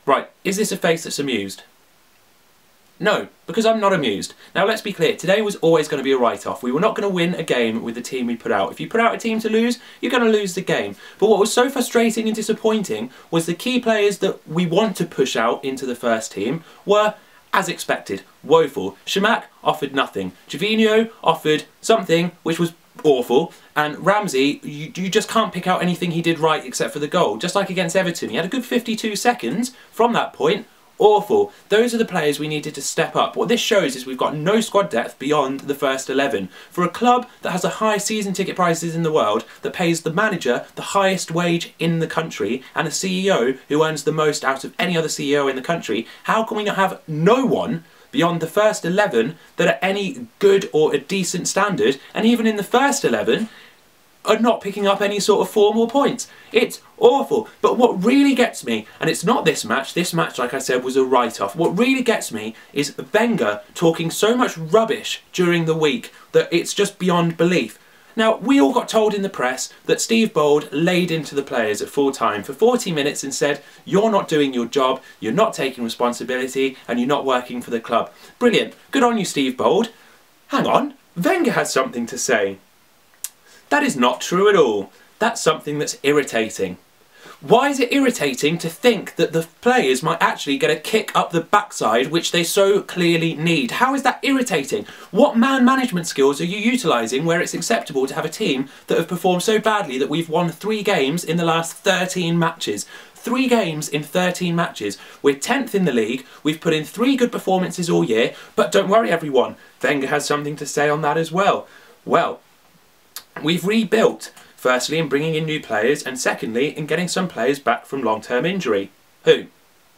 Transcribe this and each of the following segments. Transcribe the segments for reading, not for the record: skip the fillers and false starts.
Right, is this a face that's amused? No, because I'm not amused. Now let's be clear, today was always going to be a write-off. We were not going to win a game with the team we put out. If you put out a team to lose, you're going to lose the game. But what was so frustrating and disappointing was the key players that we want to push out into the first team were, as expected, woeful. Chamakh offered nothing. Gervinho offered something which was awful, and Ramsey, you just can't pick out anything he did right except for the goal. Just like against Everton, he had a good 52 seconds from that point. Awful. Those are the players we needed to step up. What this shows is we've got no squad depth beyond the first 11. For a club that has the highest season ticket prices in the world, that pays the manager the highest wage in the country, and a CEO who earns the most out of any other CEO in the country, how can we not have no one beyond the first 11 that are any good or a decent standard, and even in the first 11 are not picking up any sort of form or points? It's awful. But what really gets me, and it's not this match, like I said, was a write-off. What really gets me is Wenger talking so much rubbish during the week that it's just beyond belief. Now, we all got told in the press that Steve Bold laid into the players at full time for 40 minutes and said, you're not doing your job, you're not taking responsibility, and you're not working for the club. Brilliant. Good on you, Steve Bold. Hang on, Wenger has something to say. That is not true at all. That's something that's irritating. Why is it irritating to think that the players might actually get a kick up the backside, which they so clearly need? How is that irritating? What man management skills are you utilising where it's acceptable to have a team that have performed so badly that we've won 3 games in the last 13 matches? 3 games in 13 matches. We're 10th in the league, we've put in 3 good performances all year, but don't worry everyone, Wenger has something to say on that as well. Well, we've rebuilt, firstly in bringing in new players, and secondly in getting some players back from long-term injury. Who?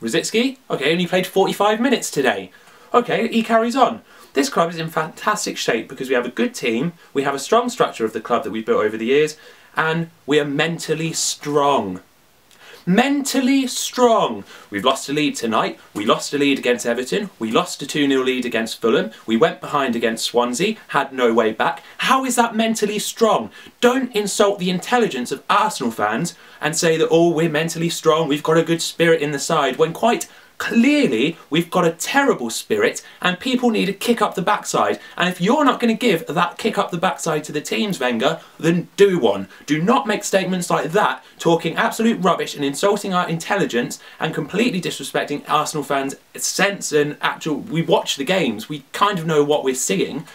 Rosckiy? Okay, only played 45 minutes today. Okay, he carries on. This club is in fantastic shape because we have a good team, we have a strong structure of the club that we've built over the years, and we are mentally strong. Mentally strong. We've lost a lead tonight, we lost a lead against Everton, we lost a 2-0 lead against Fulham, we went behind against Swansea, had no way back. How is that mentally strong? Don't insult the intelligence of Arsenal fans and say that, oh, we're mentally strong, we've got a good spirit in the side, when quite clearly we've got a terrible spirit and people need a kick up the backside. And if you're not going to give that kick up the backside to the teams, Wenger, then do one. Do not make statements like that, talking absolute rubbish and insulting our intelligence and completely disrespecting Arsenal fans' sense and actual... We watch the games, we kind of know what we're seeing.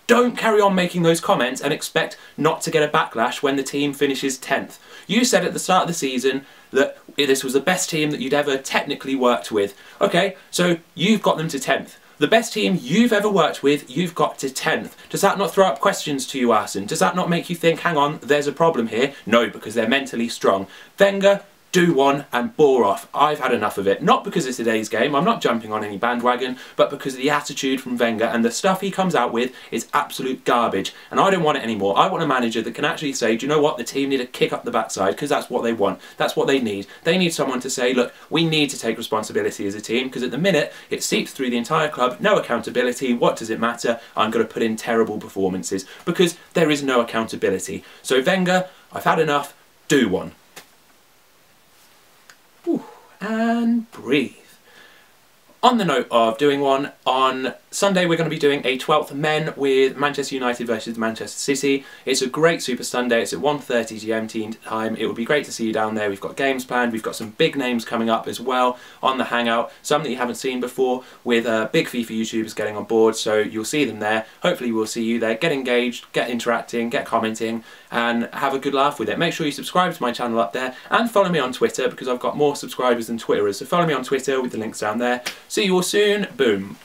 Don't carry on making those comments and expect not to get a backlash when the team finishes 10th. You said at the start of the season that this was the best team that you'd ever technically worked with. Okay, so you've got them to 10th. The best team you've ever worked with, you've got to 10th. Does that not throw up questions to you, Arsene? Does that not make you think, hang on, there's a problem here? No, because they're mentally strong. Wenger, do one and bore off. I've had enough of it. Not because it's today's game, I'm not jumping on any bandwagon, but because the attitude from Wenger and the stuff he comes out with is absolute garbage. And I don't want it anymore. I want a manager that can actually say, do you know what, the team need a kick up the backside, because that's what they want. That's what they need. They need someone to say, look, we need to take responsibility as a team, because at the minute, it seeps through the entire club, no accountability, what does it matter? I'm going to put in terrible performances, because there is no accountability. So Wenger, I've had enough, do one. And breathe. On the note of doing one, on Sunday we're going to be doing a 12th men with Manchester United versus Manchester City. It's a great Super Sunday, it's at 1:30 GMT time. It would be great to see you down there. We've got games planned, we've got some big names coming up as well on the Hangout, some that you haven't seen before, with big FIFA YouTubers getting on board, so you'll see them there. Hopefully we'll see you there. Get engaged, get interacting, get commenting, and have a good laugh with it. Make sure you subscribe to my channel up there, and follow me on Twitter, because I've got more subscribers than Twitterers, so follow me on Twitter with the links down there. See you all soon. Boom.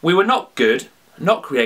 We were not good, not creative.